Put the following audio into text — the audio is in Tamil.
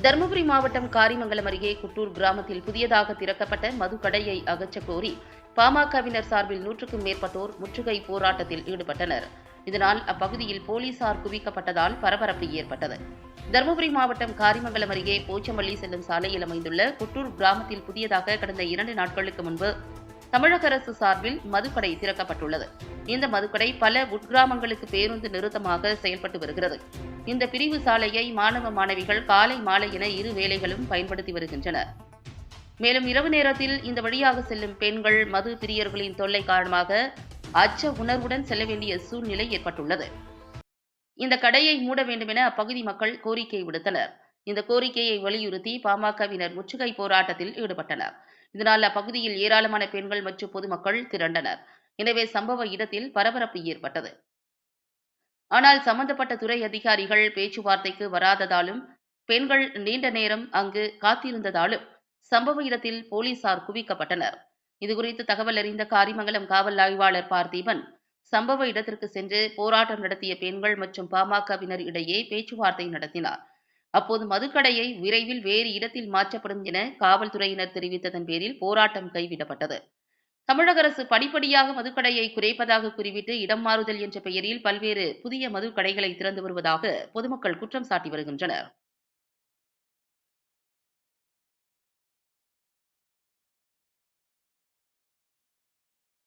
தருமபுரி மாவட்டம் காரிமங்கலம் அருகே குட்டூர் கிராமத்தில் புதியதாக திறக்கப்பட்ட மதுக்கடையை அகற்றக் கோரி பாமகவினர் சார்பில் 100க்கும் மேற்பட்டோர் முற்றுகை போராட்டத்தில் ஈடுபட்டனர். இதனால் அப்பகுதியில் போலீசார் குவிக்கப்பட்டதால் பரபரப்பு ஏற்பட்டது. தருமபுரி மாவட்டம் காரிமங்கலம் அருகே போச்சம்பள்ளி செல்லும் சாலையில் அமைந்துள்ள குட்டூர் கிராமத்தில் புதியதாக கடந்த 2 நாட்களுக்கு முன்பு தமிழக அரசு சார்பில் மதுக்கடை திறக்கப்பட்டுள்ளது. இந்த மதுக்கடை பல உட்கிராமங்களுக்கு பேருந்து நிறுத்தமாக செயல்பட்டு வருகிறது. இந்த பிரிவு சாலையை மாணவ மாணவிகள் காலை மாலை என இரு வேளைகளும் பயன்படுத்தி வருகின்றனர். மேலும் இரவு நேரத்தில் இந்த வழியாக செல்லும் பெண்கள் மது பிரியர்களின் தொல்லை காரணமாக அச்ச உணர்வுடன் செல்ல வேண்டிய சூழ்நிலை ஏற்பட்டுள்ளது. இந்த கடையை மூட வேண்டும் என அப்பகுதி மக்கள் கோரிக்கை விடுத்தனர். இந்த கோரிக்கையை வலியுறுத்தி பாமகவினர் முற்றுகை போராட்டத்தில் ஈடுபட்டனர். இதனால் அப்பகுதியில் ஏராளமான பெண்கள் மற்றும் பொதுமக்கள் திரண்டனர். எனவே சம்பவ இடத்தில் பரபரப்பு ஏற்பட்டது. ஆனால் சம்பந்தப்பட்ட துறை அதிகாரிகள் பேச்சுவார்த்தைக்கு வராததாலும் பெண்கள் நீண்ட நேரம் அங்கு காத்திருந்ததாலும் சம்பவ இடத்தில் போலீசார் குவிக்கப்பட்டனர். இதுகுறித்து தகவல் அறிந்த காரிமங்கலம் காவல் ஆய்வாளர் பார்த்தீபன் சம்பவ இடத்திற்கு சென்று போராட்டம் நடத்திய பெண்கள் மற்றும் பாமகவினர் இடையே பேச்சுவார்த்தை நடத்தினார். அப்போது மதுக்கடையை விரைவில் வேறு இடத்தில் மாற்றப்படும் என காவல்துறையினர் தெரிவித்ததன் பேரில் போராட்டம் கைவிடப்பட்டது. தமிழக அரசு படிப்படியாக மதுக்கடையை குறைப்பதாக குறிவிட்டு இடம் மாறுதல் என்ற பெயரில் பல்வேறு புதிய மதுக்கடைகளை திறந்து வருவதாக பொதுமக்கள் குற்றம் சாட்டி வருகின்றனர்.